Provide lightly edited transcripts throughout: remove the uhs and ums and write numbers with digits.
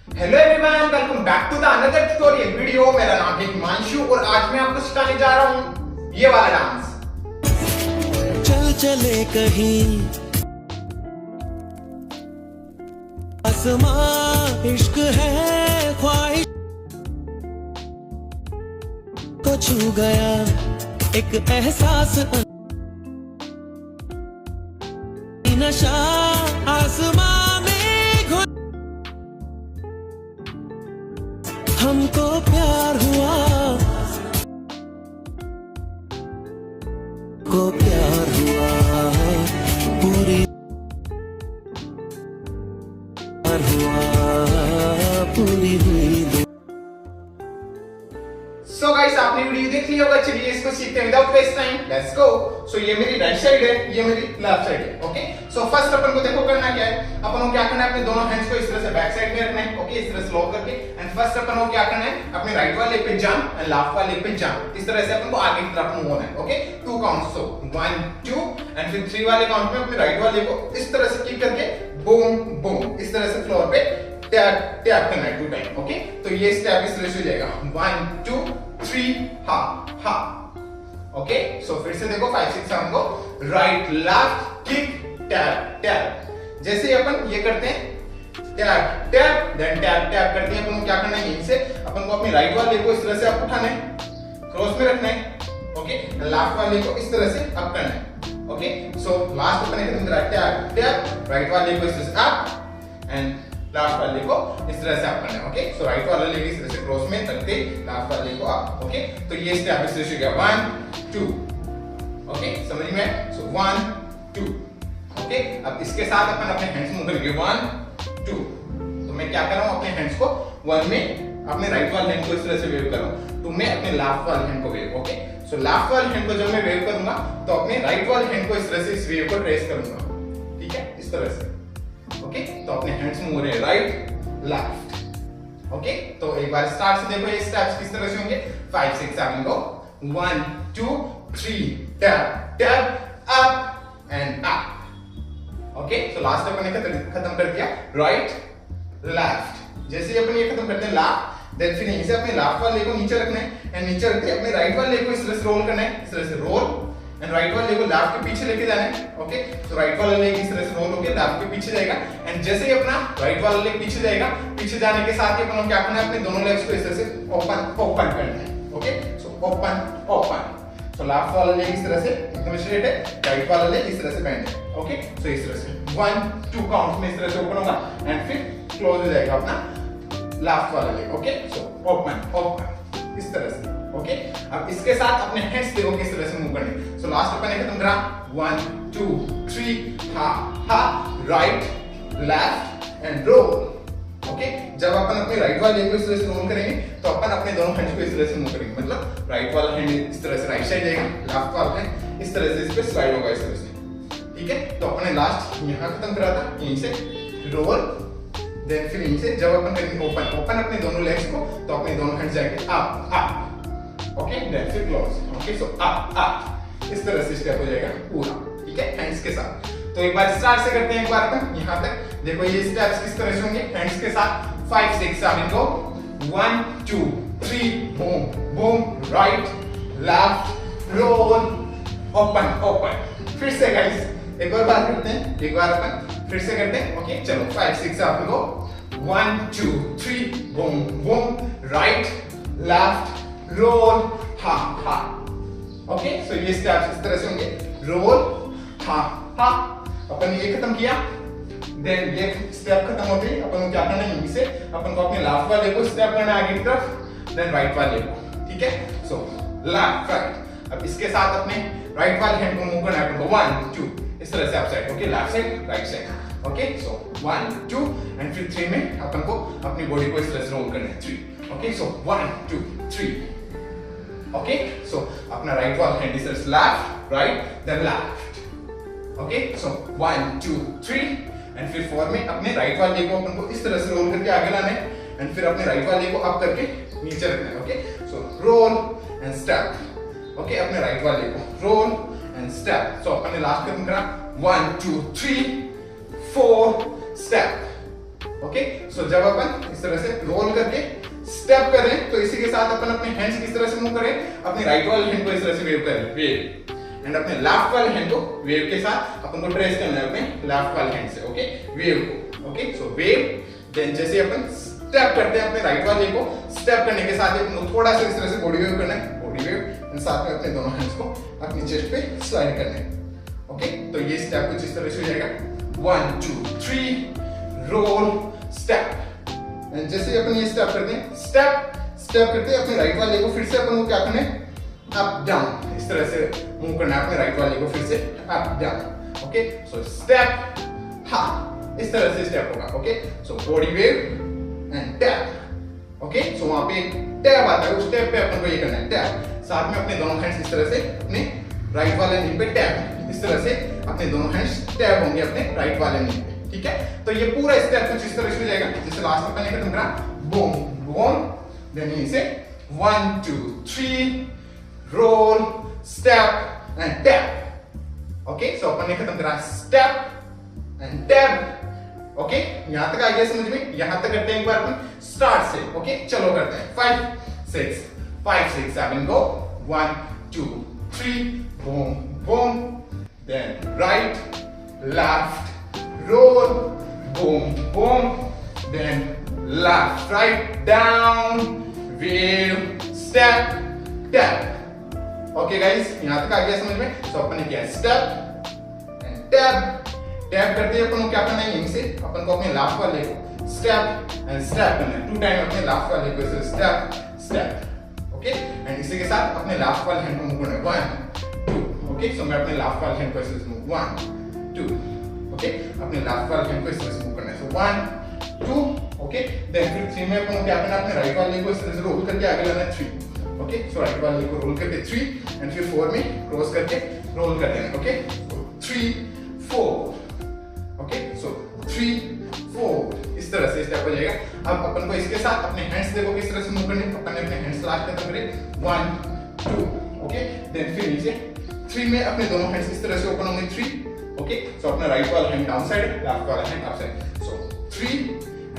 Hello everyone, welcome back to the another tutorial video. मेरा नाम है हिमांशु और आज मैं आपको सिखाने जा रहा हूँ ये वाला डांस। चल चले कहीं आसमां, इश्क है ख्वाहिश को छू गया एक एहसास, नशा आसमां में घुल, हमको प्यार हुआ, को प्यार हुआ, पूरी प्यार हुआ, पूरी हुई। सो गाइस, आपने वीडियो देख लिया होगा। चलिए इसको सीखते हैं without waste time. Let's go. So ये मेरी राइट साइड है, ये मेरी लेफ्ट साइड है। ओके, सो फर्स्ट अपन को देखो करना क्या है। अपन को क्या करना है, अपने दोनों हैंड्स को इस तरह से बैक साइड में रखना है। ओके, इस तरह से लॉक करके एंड फर्स्ट अपन को क्या करना है, अपने राइट वाले लेग पे जंप एंड लेफ्ट वाले लेग पे जंप। इस तरह से अपन को आगे की तरफ मूव होना है। Okay, 2 counts. सो 1 2 एंड फिर 3 वाले काउंट में अपने राइट वाले को इस तरह से किक करके बूम बूम इस तरह से फ्लोर पे टैप टैप करना है 2 टाइम। ओके, तो ये स्टेप इस तरह से हो जाएगा 1 2 3 हा हा। ओके, सो फिर से देखो 5 6 7 को right left kick tap tap. जैसे ही अपन ये करते हैं tap tap then tap tap करते हैं, अपन को क्या करना है, यहीं से अपन को अपने राइट वाले को इस तरह से अप उठाना है, क्रॉस में रखना है। ओके, लेफ्ट वाले को इस तरह से अप करना है। ओके, सो लास्ट अपन एकदम टैप टैप, राइट वाले को इस तरह से अप एंड लेफ्ट वाले को इस तरह से अप करना है। ओके, सो राइट वाला लेग इस तरह से क्रॉस में रखते लेफ्ट वाले को अप। ओके, तो ये स्टेप इस तरह से हो गया 1 2। ओके, समझ में? सो 1 2। ओके, अब इसके साथ अपन अपने हैंड्स मूव करेंगे 1 2। तो मैं क्या कर रहा हूं, अपने हैंड्स को 1 में अपने राइट वाले हैंड को इस तरह से वेव कर रहा हूं, 2 में अपने लेफ्ट वाले हैंड को वेव। ओके, सो लेफ्ट वाले हैंड को जब मैं वेव करूंगा तो अपने राइट वाले हैंड को इस तरह से इस वेव को ट्रेस करूंगा। ठीक है, इस तरह से। ओके, तो अपने हैंड्स मूव हो रहे हैं राइट लेफ्ट। ओके, तो एक बार स्टार्ट से देखो ये स्टेप्स किस तरह से होंगे। 5 6 7 go 1 2 3 tap tap up and up. Okay, तो लास्ट अपन ने खत्म कर दिया राइट लेफ्ट। जैसे ही अपन ये खत्म करते हैं लेफ्ट, देन फिर यहीं से अपने लेफ्ट वाले को नीचे रखना है एंड नीचे रख के अपने राइट वाले को इस तरह से रोल करना है, इस तरह से रोल एंड राइट वाले को लेफ्ट के पीछे लेके जाना है। ओके, तो राइट वाला लेग इस तरह से रोल होकर लेफ्ट के पीछे जाएगा एंड जैसे ही अपना राइट वाला लेग पीछे जाएगा, पीछे जाने के साथ ही अपन को क्या करना है, अपने दोनों लेग्स को इस तरह से ओपन ओपन करना है। Okay, so open open. So left वाला लेग इस तरह से एकदम स्ट्रेट है, राइट वाला लेग इस तरह से बेंड है। ओके, सो इस तरह से 1 2 काउंट में इस तरह से ओपन होगा एंड फिर क्लोज हो जाएगा अपना लेफ्ट वाला leg. Okay, so open open इस तरह से। ओके, अब इसके साथ अपने हैंड्स देखो किस तरह से मूव करने। सो लास्ट अपन ने खत्म करा 1 2 3 हा हा, right left and roll. Okay, जब अपन अपने राइट वाले को इस तरह से रोल करेंगे तो अपन अपने दोनों हैंड्स को इस तरह से मूव करेंगे, मतलब राइट वाला हैंड इस तरह से राइट साइड जाएगा, लेफ्ट वाला हैंड इस तरह से इस पे स्लाइड होगा इस तरह से। ठीक है, तो अपने लास्ट यहां खत्म करा था, यहीं से रोल देन फिर यहीं से जब अपन करेंगे ओपन ओपन अपने दोनों लेग्स को, तो अपने दोनों हैंड्स जाएंगे अप अप। ओके, देन फिर close. Okay, so up up इस तरह से स्टेप हो जाएगा पूरा। ठीक है, हैंड्स के साथ। तो एक बार स्टार्ट से करते हैं, एक बार अपन यहां तक देखो ये स्टेप्स किस तरह से होंगे हैंड्स के साथ। 5 6 7 go 1 2 3 boom boom, right left roll open open. फिर से गाइस एक और बार करते हैं, एक बार अपन फिर से करते हैं। ओके, चलो 5 6 7 go 1 2 3 boom boom, right left roll हा हा। ओके, सो ये स्टेप्स इस तरह से होंगे, रोल हा हा। अपन ये खत्म किया, देन ये स्टेप खत्म होते ही अपन को क्या करना है, यहीं से अपन को अपने लेफ्ट वाले को स्टेप करना है आगे की तरफ, देन राइट वाले को। ठीक है, सो लेफ्ट राइट। अब इसके साथ अपने राइट वाले हैंड को मूव करना है अपन को 1 2 इस तरह से up side. Okay, left side right side. Okay, so 1 2 and फिर 3 में अपन को अपनी बॉडी को इस तरह से रोल करना है 3। Okay, so 1 2 3। ओके, सो अपना राइट वाला हैंड इस तरह से left right then left. Okay, so 1 2 3 and फिर 4 में अपने राइट वाले को अपन को इस तरह से रोल करके आगे लाना है एंड फिर अपने राइट वाले को अप करके नीचे रखना है। Okay, so roll and step. Okay, अपने राइट वाले को रोल एंड स्टेप। सो अपन ने लास्ट खत्म करा 1 2 3 4 स्टेप। ओके, सो जब अपन इस तरह से रोल करके स्टेप कर रहे हैं तो इसी के साथ अपन अपने हैंड्स किस तरह से मूव करें, अपनी राइट वाली हैंड को इस तरह से वेव करें, वेव, एंड अपने लेफ्ट वाली हैंड को वेव के साथ अपन को ट्रेस करना है अपने लेफ्ट वाली हैंड से, ओके, वेव को, ओके, सो वेव, देन जैसे अपन स्टेप करते हैं अपने राइट वाले को, स्टेप करने के साथ अपन को थोड़ा सा इस तरह से बॉडी वेव करना है, बॉडी वेव, एंड साथ में अपने दोनों हैंड्स को अपनी चेस्ट पे स्लाइड करना है, ओके, तो ये स्टेप कुछ इस तरह से हो जाएगा, 1 2 3 रोल स्टेप, एंड जैसे अपन ये स्टेप करते हैं, स्टेप करते हैं अपने राइट वाले को फिर से अपन को क्या करना है, अप डाउन, इस तरह से मूव करना है अपने राइट वाले को फिर से up down, okay, so step, हा, इस तरह से स्टेप होगा, okay, so body wave and tap, okay, so वहां पे टैप आता है, उस टैप पे अपन को ये करना है टैप, साथ में अपने दोनों हैंड्स इस तरह से अपने राइट वाले नी पे टैप, इस तरह से अपने दोनों हैंड्स टैप होंगे अपने राइट वाले नी पे, ठीक है, तो ये पूरा स्टेप कुछ इस तरह से हो जाएगा, जैसे लास्ट में अपन ने खत्म करा, बूम बूम, देन ये से 1 2 3 roll step and tap, okay, so अपन ने खत्म करा स्टेप एंड टैप, ओके, यहां तक आ गया समझ में, यहां तक करते हैं एक बार अपन स्टार्ट से, ओके, चलो करते हैं 5 6 7 go, 1 2 3 boom boom, then right left roll, boom boom, then left right down wave step tap, okay guys, यहां तक आ गया समझ में, तो अपन ने किया स्टेप एंड टैप, टैप करते हैं अपन को क्या करना है, यहीं से अपन को अपने लेफ्ट वाले को स्टेप एंड स्टेप करना है, 2 टाइम अपने लेफ्ट वाले को इसे स्टेप स्टेप, ओके, एंड इसी के साथ अपने लेफ्ट वाले हैंड को मूव करना है 1 2, ओके, सो मैं अपने लेफ्ट वाले हैंड को इसे मूव 1 2, ओके, अपने लेफ्ट वाले हैंड को इस तरह से मूव करना है, सो 1 2, ओके, देन फिर 3 में अपन को क्या करना है, अपने राइट वाले को इस तरह से रोल करके आगे लाना है 3, ओके, सो राइट वाले को रोल करके 3 एंड फिर 4 में क्रॉस करके रोल कर देना, ओके, सो 3 4, ओके, सो 3 4, इस तरह से स्टेप हो जाएगा। अब अपन को इसके साथ अपने हैंड्स देखो किस तरह से मूव करने, अपन ने अपने हैंड्स लास्ट खत्म करे 1 2, ओके, देन फिर नीचे 3 में अपने दोनों हैंड्स इस तरह से ओपन होंगे 3, ओके, सो अपना राइट वाला हैंड डाउन साइड, लेफ्ट वाला hand up side, so 3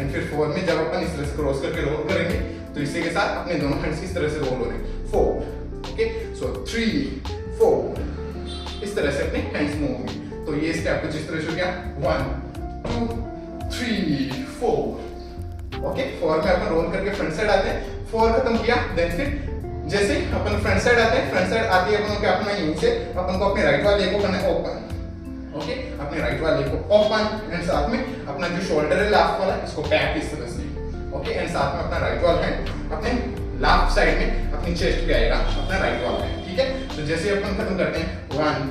and फिर 4 में जब अपन इस तरह से क्रॉस करके रोल करेंगे तो इसी के साथ अपने दोनों हैंड्स इस तरह से रोल हो रहे हैं 4, ओके, सो 3 4, इस तरह से अपने हैंड्स मूव होंगे, तो ये स्टेप कुछ इस तरह से हो गया 1 2 3 4, ओके, 4 में अपन रोल करके फ्रंट साइड आते हैं, 4 खत्म किया, देन फिर जैसे अपन फ्रंट साइड आते हैं, फ्रंट साइड आते ही अपन को क्या करना है, यहीं से अपन को अपने राइट वाले को करना है ओपन, ओके, अपने राइट वाले को ओपन, एंड साथ में अपना जो शोल्डर है लेफ्ट वाला इसको बैक इस तरह से, ओके, एंड साथ में अपना राइट वाला हैंड अपने लेफ्ट साइड में अपनी चेस्ट पे आएगा अपना राइट वाला हैंड, ठीक है, तो जैसे अपन खत्म करते हैं 1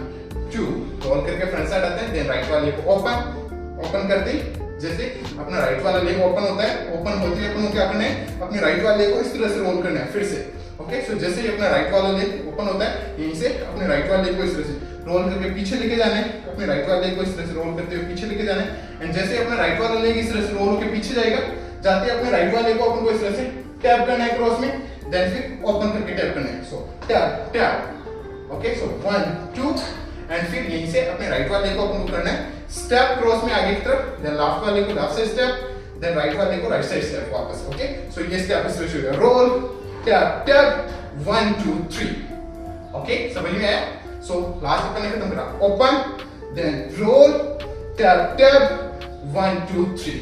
2, रोल करके फ्रंट साइड आते हैं, देन राइट वाले को ओपन करते ही जैसे अपना राइट वाला लेग ओपन होता है, ओपन होते ही अपन को क्या करना है, अपने राइट वाले को इस तरह से रोल करना है फिर से, ओके, सो जैसे ही अपना राइट वाला लेग ओपन होता है, यहीं से अपने राइट वाले लेग को इस तरह से रोल करके पीछे लेके जाना है, अपने राइट वाले लेग को इस तरह से रोल करते हुए पीछे लेके जाना है, एंड जैसे अपना राइट वाला लेग इस तरह से रोल होकर पीछे जाएगा, जाते ही अपने राइट वाले को अपन को इस तरह से टैप करना है क्रॉस में, देन फिर ओपन करके टैप करना है, so tap tap, okay, so 1 2, and फिर यहीं से अपने राइट वाले को अपन को करना है स्टेप क्रॉस में आगे की तरफ, देन लेफ्ट वाले को left side step, then right वाले को राइट साइड स्टेप वापस, ओके, सो ये स्टेप इस तरह से होगा, रोल टैप टैप 1 2 3, ओके, समझ में आया, सो लास्ट अपन ने खत्म करा open, then roll tap tap 1 2 3,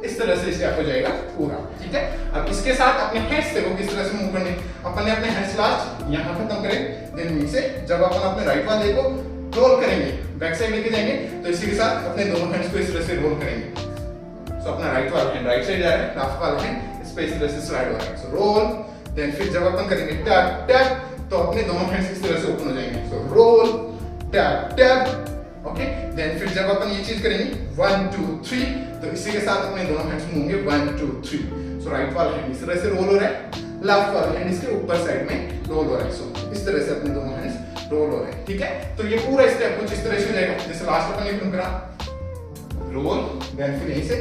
इस तरह से स्टेप हो जाएगा पूरा, ठीक है। अब इसके साथ अपने हैंड्स देखो किस तरह से मूव करने, अपन ने अपने हैंड्स लास्ट यहां खत्म करे, देन नीचे जब अपन अपने राइट वाले को रोल करेंगे, बैक साइड लेके जाएंगे, तो इसी के साथ अपने दोनों हैंड्स को इस तरह से रोल करेंगे, सो अपना राइट वाला हैंड राइट साइड जा रहा है, लेफ्ट वाला हैंड इस पे इस तरह से स्लाइड हो रहा है, सो रोल, देन फिर जब अपन करेंगे टैप टैप, तो अपने दोनों हैंड्स इस तरह से ओपन हो जाएंगे, so roll tap tap, okay, then फिर जब अपन ये चीज करेंगे 1 2 3, तो इसी के साथ अपने दोनों हैंड्स मूव होंगे 1 2 3, सो राइट वाला हैंड इस तरह से रोल हो रहा है, लेफ्ट वाला हैंड इसके ऊपर साइड में रोल हो रहा है, सो इस तरह से अपने दोनों हैंड्स रोल हो रहे हैं, ठीक है। तो ये पूरा स्टेप कुछ इस तरह से हो जाएगा, जैसे लास्ट अपन ने करा रोल, देन फिर यहीं से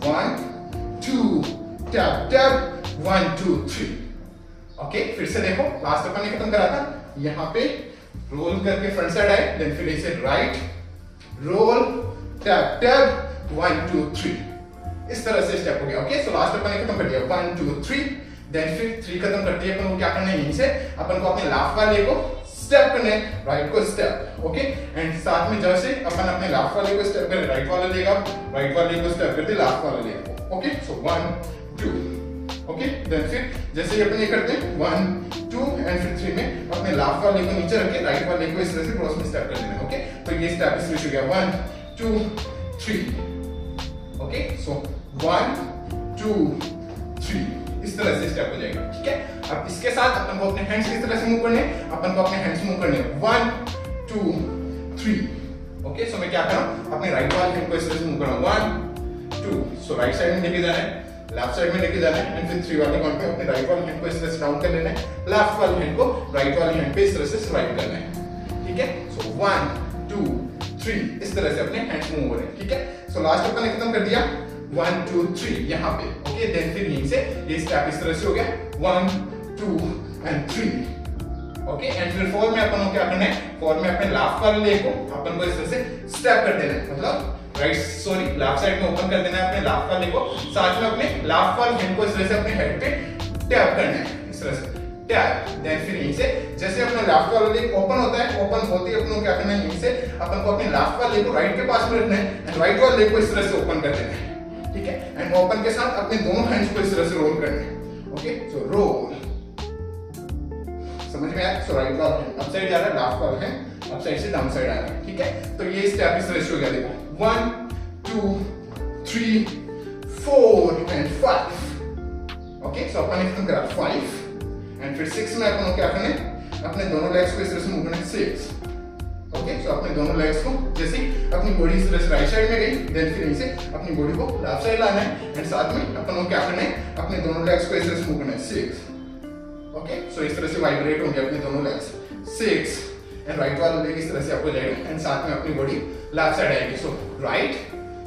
1 2 टैप टैप 1 2 3, ओके, फिर से देखो लास्ट अपन ने खत्म करा था, यहाँ पे रोल करके फ्रंट साइड आए, देन फिर इसे राइट रोल टैप टैप 1 2 3, इस तरह से स्टेप हो गया। ओके, सो लास्ट अपन ने खत्म कर दिया 1 2 3, देन फिर 3 खत्म करते हैं अपन को क्या करना है, यहीं से अपन को अपने लास्ट वाले को स्टेप करने, राइट को स्टेप। ओके, एंड साथ में जैसे अपन अपने लास्ट वाले को स्टेप करें, राइट वाला लेगा, राइट वाले को स्टेप करते लास्ट वाला लेगा। ओके, सो 1 2, ओके, देन फिर जैसे ही अपन ये करते हैं 1 2 एंड फिर 3 में अपने लास्ट वाले को नीचे रख के राइट वाले को इस तरह से क्रॉस में स्टेप कर देना। ओके, तो ये स्टेप इस तरह से हो गया 1 2 3। ओके, सो 1 2 3 इस तरह से स्टेप हो जाएगा। ठीक है, अब इसके साथ अपन को अपने हैंड्स किस तरह से मूव करने, अपन को अपने हैंड्स मूव करने 1 2 3। ओके, सो मैं क्या कर रहा हूं, अपने राइट वाले हैंड को इस तरह से मूव कर रहा हूं 1 2, सो राइट साइड में लेके जाना है, लेफ्ट साइड में लेके जाना है, एंड फिर 3 वाले काउंट पे अपने राइट वाले हैंड को इस तरह से डाउन कर लेना है, लेफ्ट वाले हैंड को राइट वाले हैंड पे इस तरह से स्लाइड करना है। ठीक है, सो 1 2 3 इस तरह से अपने हैंड्स मूव हो रहे हैं। ठीक है, सो लास्ट अपन ने खत्म कर दिया 1 2 3 यहाँ पे। ओके, देन फिर यहीं से ये स्टेप इस तरह से हो गया 1 2 एंड 3। ओके, एंड फिर 4 में अपन को क्या करना है, 4 में अपने लेफ्ट वाले लेग को अपन को इस तरह से स्टेप कर देना है, मतलब लेफ्ट साइड में ओपन कर देना है अपने लेफ्ट वाले को, साथ में अपने लेफ्ट वाले हैंड को इस तरह से अपने हेड पे टैप करना है, इस तरह से टैप। देन फिर यहीं से जैसे अपना लेफ्ट वाला लेग ओपन होता है, ओपन होते ही अपन को क्या करना है, यहीं से अपन को अपने लेफ्ट वाले लेग को राइट के पास में रखना है एंड राइट वाले लेग को इस तरह से ओपन कर देना है। ठीक है, एंड ओपन के साथ अपने दोनों हैंड्स को इस तरह से रोल करना है। ओके, सो रोल, समझ में आया? सो राइट वाला हैंड अप साइड जा रहा है, लेफ्ट वाला हैंड अप साइड से डाउन साइड आ रहा है। ठीक है, तो ये स्टेप इस तरह से हो गया, देखो 1 2 3 4 एंड 5। ओके, सो अपन ने खत्म करा 5 एंड फिर 6 में अपन को क्या करना है, अपने दोनों लेग्स को इस तरह से मूव करना है 6। ओके, सो अपने दोनों लेग्स को जैसे अपनी बॉडी इस तरह से राइट साइड में गई, देन फिर इसे अपनी बॉडी को लेफ्ट साइड लाना है एंड साथ में अपन को क्या करना है, अपने दोनों लेग्स को इस तरह से मूव करना है 6। ओके, सो इस तरह से वाइब्रेट होंगे अपने दोनों लेग्स 6 एंड राइट वाला लेग इस तरह से अप हो जाएगा एंड साथ में अपनी बॉडी लेफ्ट साइड आएगी, सो राइट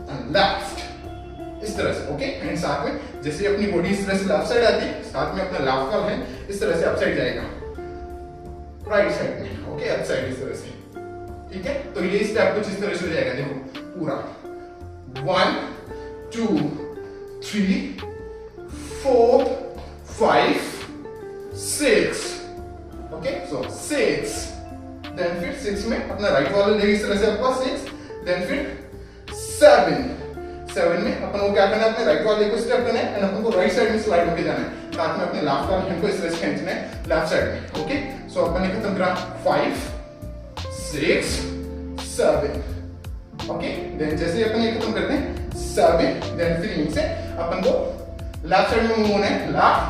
एंड लेफ्ट इस तरह से। ओके, एंड साथ में जैसे अपनी बॉडी इस तरह से लेफ्ट साइड आती है, साथ में अपना लेफ्ट वाला है इस तरह से अप साइड जाएगा राइट साइड में। ओके, अप साइड इस तरह से। ठीक है, तो ये स्टेप कुछ इस तरह से हो जाएगा, देखो पूरा 1 2 3 4 5 6। ओके, सो 6, देन फिर 6 में अपना राइट वाला लेग इस तरह से आपका 6, देन फिर 7 में अपन को क्या करना है, अपने राइट वाले को स्टेप करना है एंड अपन को राइट साइड में स्लाइड होके जाना है, साथ में अपने लेफ्ट वाले हैंड को इस तरह से खींचना है लेफ्ट साइड में। ओके, सो अपन ने खत्म करा 5 6 7। ओके, देन जैसे अपन ये खत्म करते हैं 7, देन फिर यहीं से अपन को लेफ्ट साइड में मूव होना है, लेफ्ट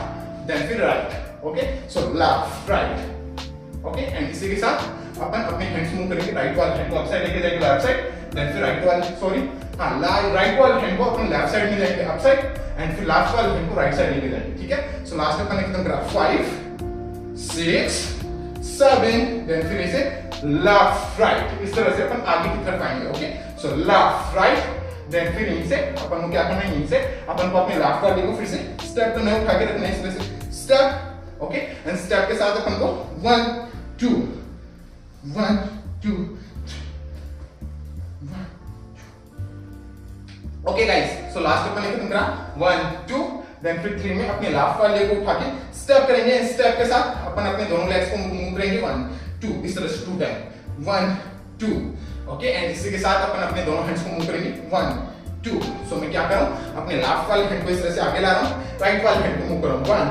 देन फिर right. Okay, so left right. Okay, and इसी के साथ अपन अपने हैंड्स मूव करेंगे, राइट वाले हैंड को अप साइड लेके जाएंगे लेफ्ट साइड, देन फिर राइट वाले हैंड को अपने लेफ्ट साइड में जाएंगे अप साइड एंड फिर लेफ्ट वाले हैंड को राइट साइड लेके जाएंगे। ठीक है, सो लास्ट अपन ने खत्म करा 5 6 7, देन फिर इसे लेफ्ट राइट इस तरह से अपन आगे की तरफ आएंगे। Okay, so left right, then फिर यहीं से अपन को क्या करना है, यहीं से अपन को अपने लेफ्ट वाले को फिर से स्टेप करना है, उठा के रखना है इस तरह से स्टेप। ओके, एंड स्टेप के साथ अपन को 1 2 1 2 ओके गाइस, सो लास्ट अपन ने खत्म करा 1 2, देन फिर 3 में अपने लेफ्ट वाले को उठा के स्टेप करेंगे, स्टेप के साथ अपन अपने दोनों लेग्स को मूव करेंगे 1 2 इस तरह से 2 टाइम 1 2। ओके, एंड इसी के साथ अपन अपने दोनों हैंड्स को मूव करेंगे 1 2। सो मैं क्या कर रहा हूं, अपने लेफ्ट वाले हैंड को इस तरह से आगे ला रहा हूं, राइट वाले हैंड को मूव कर रहा हूं 1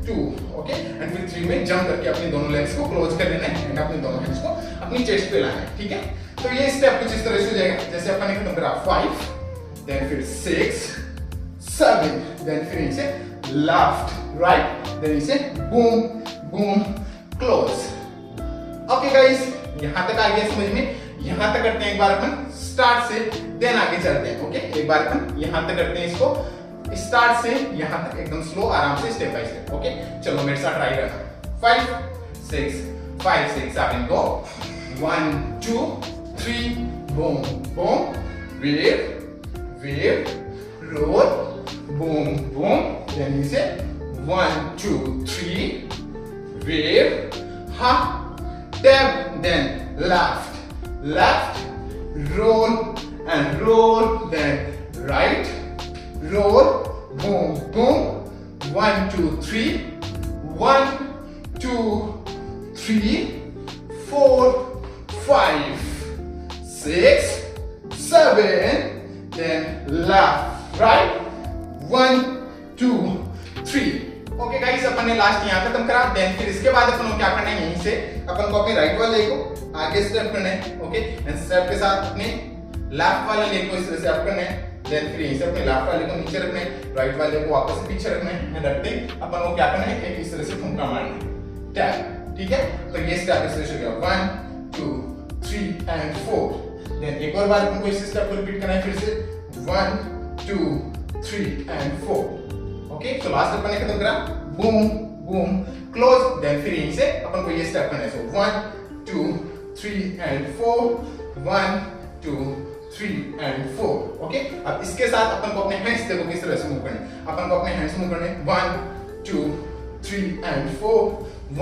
2। ओके, एंड फिर 3 में जंप करके अपने दोनों लेग्स को क्लोज कर लेना है एंड अपने दोनों हैंड्स को अपनी चेस्ट पे लाना है। ठीक है, तो ये स्टेप कुछ इस तरह से हो जाएगा, जैसे अपन ने खत्म करा 5, देन फिर 6 7, देन फिर इसे लेफ्ट राइट, देन इसे boom boom close. Okay guys, यहां तक आ गया समझ में? यहां तक करते हैं एक बार अपन स्टार्ट से, देन आगे चलते हैं। ओके, एक बार अपन यहां तक करते हैं इसको स्टार्ट से यहां तक एकदम स्लो आराम से स्टेप बाय स्टेप। ओके, चलो मेरे साथ ट्राई करना 5 6 7 go 1 2 3 boom boom wave roll boom boom, then इसे 1 2 3 वेव हा tap, then left roll and roll, then right roll, boom, boom, 1, 2, 3, 1, 2, 3, 4, 5, 6, 7, then left, right, 1, 2, 3. Okay guys, अपन ने last यहाँ खत्म करा। देन फिर इसके बाद अपन को क्या करना है, यहीं से अपन को अपने राइट वाले को आगे स्टेप करना है। ओके, एंड स्टेप के साथ अपने लेफ्ट वाले लेग को इस तरह से अप करना है। देन फिर यहीं से अपने लेफ्ट वाले को नीचे रखना है, राइट वाले को वापस से पीछे रखना है एंड रखते अपन को क्या करना है, एक इस तरह से ठुमका मारना है, टैप। ठीक है, तो ये स्टेप इस तरह से हो गया 1, 2, 3 एंड 4। देन एक और बार अपन को इस स्टेप को रिपीट करना है फिर से 1, 2, 3 एंड 4। ओके, तो लास्ट अपन ने खत्म करा, बूम बूम क्लोज। देन फिर यहीं से अपन को ये स्टेप करना है, सो 1, 2, 3 एंड 4, 1, 2, 3 एंड 4। ओके, अब इसके साथ अपन को अपने हैंड्स देखो किस तरह से मूव करने, अपन को अपने हैंड्स मूव करने 1, 2, 3 एंड 4,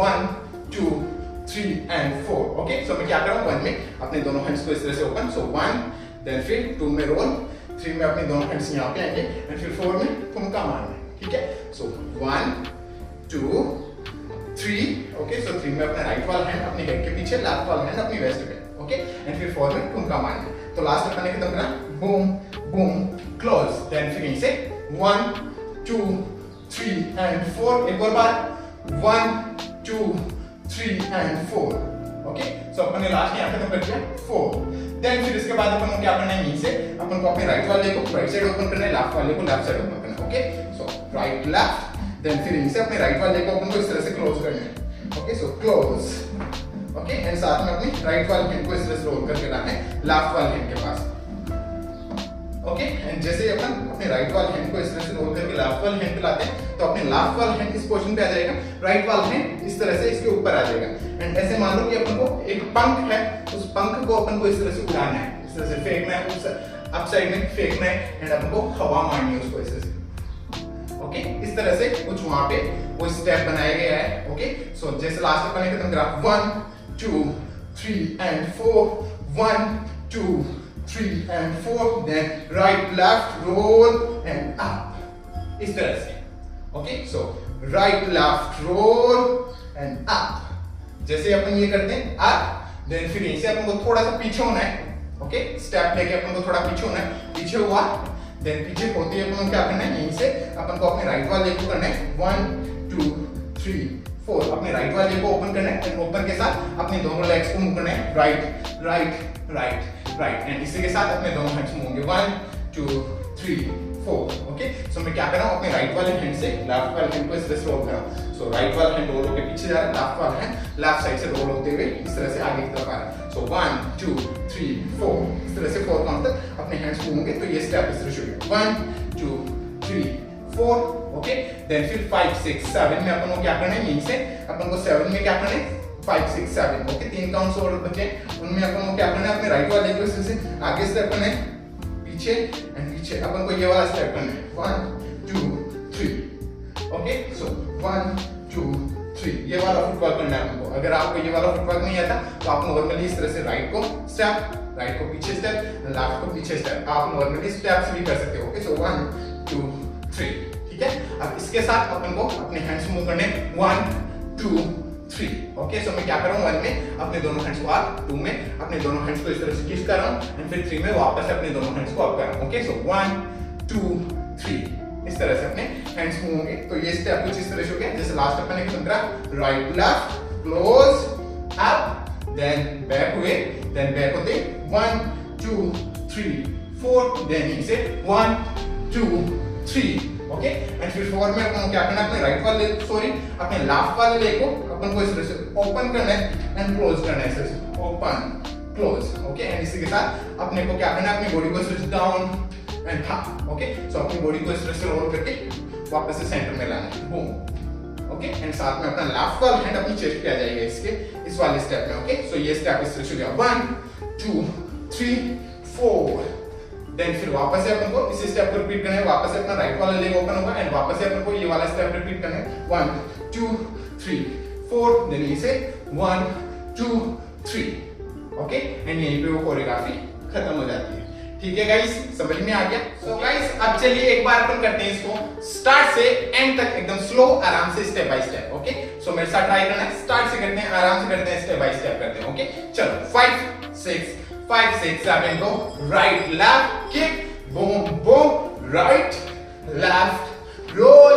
1, 2, 3 एंड 4। ओके, सो मैं क्या कर रहा हूँ, 1 में अपने दोनों हैंड्स को इस तरह से ओपन, सो 1, देन फिर 2 में रोल, 3 में अपने दोनों हैंड्स यहाँ पे आएंगे एंड फिर 4 में ठुमका मारना है। ठीक है, सो 1, 2, 3। ओके, सो 3 में अपना राइट वाला हैंड अपने हेड के पीछे, लेफ्ट वाला हैंड अपनी वेस्ट पे। ओके, एंड फिर 4 में ठुमका मारना है। तो लास्ट अपन ने खत्म करा, बूम बूम क्लोज। देन फिर यहीं से 1, 2, 3 एंड 4। एक और बार 1, 2, 3 एंड 4। ओके, सो अपन ने लास्ट यहाँ खत्म कर दिया 4। देन फिर इसके बाद अपन को क्या करना है, यहीं से अपन को अपने राइट वाले को राइट साइड ओपन करना है, लेफ्ट वाले को लेफ्ट साइड ओपन करना है। Okay, so right left, then फिर यहीं से अपने राइट वाले को अपन को इस तरह से क्लोज करना है। Okay, so close. Okay, and साथ में अपने राइट वाले हैंड को इस तरह से रोल करके लाना है लेफ्ट वाले हैंड के पास। ओके, एंड जैसे अपन अपने राइट वाले हैंड को इस तरह से रोल करके लेफ्ट वाले हैंड पे लाते हैं तो अपने लेफ्ट वाला हैंड इस पोजीशन पे आ जाएगा, राइट वाला हैंड इस तरह से इसके ऊपर आ जाएगा। एंड ऐसे मान लो कि अपन को एक पंख है, उस पंख को अपन को इस तरह से उड़ाना है, इस तरह से फेंकना है, उस अप साइड में फेंकना है एंड अपन को हवा मारनी है उसको इस तरह से। ओके, इस तरह से कुछ वहां पे वो स्टेप बनाया गया है। ओके, सो जैसे लास्ट अपन ने खत्म करा 1, 2, 3 and 4, 1, 2, 3 and 4, then right left roll and up, इस तरह से। Okay, so right left roll and up. जैसे अपन ये करते हैं अप, देन फिर यहीं से अपन को थोड़ा सा पीछे होना है। ओके, स्टेप लेके अपन को थोड़ा पीछे होना है, पीछे हुआ, देन पीछे होते ही अपन को क्या करना है, यहीं से अपन को अपने राइट वाले को करना है 1, 2, 3, 4। अपने राइट वाले को ओपन करना है एंड ओपन के साथ अपने दोनों लेग्स को मूव करना है, right right right right, and इसी के साथ अपने दोनों हैंड्स मूव होंगे 1, 2, 3, 4। ओके, सो मैं क्या कर रहा हूँ, अपने राइट वाले हैंड से लेफ्ट वाले हैंड को इस तरह से रोल कर रहा हूँ। सो राइट वाला हैंड रोल होकर पीछे जा रहा है, लेफ्ट वाला हैंड लेफ्ट साइड से रोल होते हुए इस तरह से आगे की तरफ आ रहा है। सो 1, 2, 3, 4, इस तरह से 4 काउंट तक अपने हैंड्स मूव होंगे। तो ये स्टेप इस तरह शुरू होगा 1, 2, 3, 4। ओके, देन फिर 5, 6, 7 में अपन को क्या करना है, यहीं से अपन को 7 में क्या करना है, 5, 6, 7। ओके, 3 काउंट्स और बचे, उनमें अपन को क्या करना है, अपने राइट वाले को इस तरह से आगे स्टेप करना है, पीछे एंड पीछे अपन को ये वाला स्टेप करना है 1, 2, 3। ओके, सो 1, 2, 3 ये वाला फुटवर्क करना है आपको। अगर आपको ये वाला फुटवर्क नहीं आता तो आप नॉर्मली इस तरह से राइट को स्टेप, राइट को पीछे स्टेप, लेफ्ट को पीछे स्टेप, आप नॉर्मली स्टेप्स भी कर सकते हो। Okay, so 1, 2, 3। ठीक है, अब इसके साथ अपन को अपने हैंड्स मूव करने 1, 2, 3। ओके, सो मैं क्या कर रहा हूँ, 1 में अपने दोनों हैंड्स को अप, 2 में अपने दोनों हैंड्स को इस तरह से किस कर रहा हूँ एंड फिर 3 में वापस अपने दोनों हैंड्स को अप कर रहा हूँ। ओके, सो 1, 2, 3 इस तरह से अपने हैंड्स मूव होंगे। तो ये स्टेप कुछ इस तरह से हो गया, जैसे लास्ट अपन ने खत्म करा, right left close up, then back हुए, देन बैक होते 1, 2, 3, 4, देन इसे 1, 2, 3। ओके, एंड फिर 4 में अपन क्या करना है, अपने राइट वाले अपने लेफ्ट वाले लेग को अपन को इस तरह से ओपन करना है एंड क्लोज करना है, इस तरह से ओपन क्लोज। ओके, एंड इसी के साथ अपने को क्या करना है, अपनी बॉडी को इस तरह से डाउन एंड अप। ओके, सो अपनी बॉडी को इस तरह से रोल करके वापस से सेंटर में लाना है, बूम। ओके, एंड साथ में अपना लेफ्ट वाला हैंड अपनी चेस्ट पे आ जाएगा इसके इस वाले स्टेप में। ओके, सो ये स्टेप इस तरह से हो गया 1, 2, 3, 4। देन फिर वापस से अपन को इसी स्टेप को रिपीट करना है, वापस से अपना राइट वाला लेग ओपन होगा एंड वापस से अपन को ये वाला स्टेप रिपीट करना है 1, 2, 3, 4। देन इसे 1, 2, 3। ओके, एंड यहीं पे वो कोरियोग्राफी खत्म हो जाती है। ठीक है गाइस, समझ में आ गया? सो गाइस अब चलिए एक बार अपन करते हैं इसको स्टार्ट से एंड तक एकदम स्लो आराम से स्टेप बाय स्टेप। ओके, सो मेरे साथ ट्राई करना है। स्टार्ट से करते हैं, आराम से करते हैं, स्टेप बाय स्टेप करते हैं। ओके, चलो 5 6 7 go. Right left kick, boom boom, right left roll,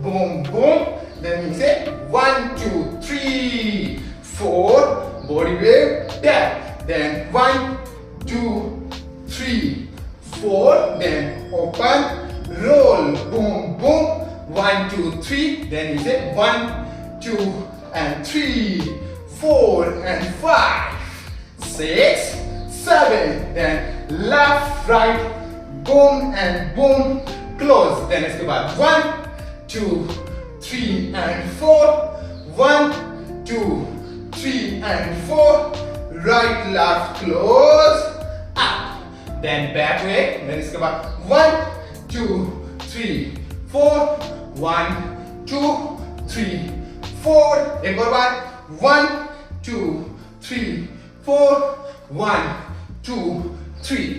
boom boom, then we say 1 2 3 4, body wave tap, then 1 2 3 4, then open roll, boom boom, 1 2 3, then you say 1 2 and 3 4 and 5 6 7, then left right boom and boom, close, then इसके बाद 1 2 3 and 4, 1 2 3 and 4, right left close, up, then back way, then इसके बाद 1 2 3 4, 1 2 3 4, एक और बार 1 2 3 4, 1 2 3।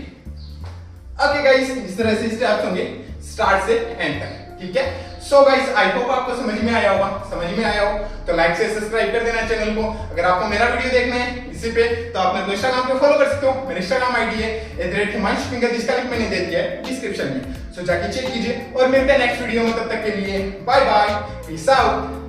Okay guys, इस तरह से steps होंगे स्टार्ट से एंड तक, ठीक है? सो गाइस आई होप आपको समझ में आया होगा। समझ में आया हो तो लाइक से सब्सक्राइब कर देना चैनल को। अगर आपको मेरा वीडियो देखना है इसी पे तो आप मेरे को इंस्टाग्राम पे फॉलो कर सकते हो। मेरा इंस्टाग्राम आईडी है @himansh finger, जिसका लिंक मैंने दे दिया है डिस्क्रिप्शन में। सो जाके चेक कीजिए और मिलते हैं नेक्स्ट वीडियो में। तब तक के लिए बाय बाय, पीस आउट।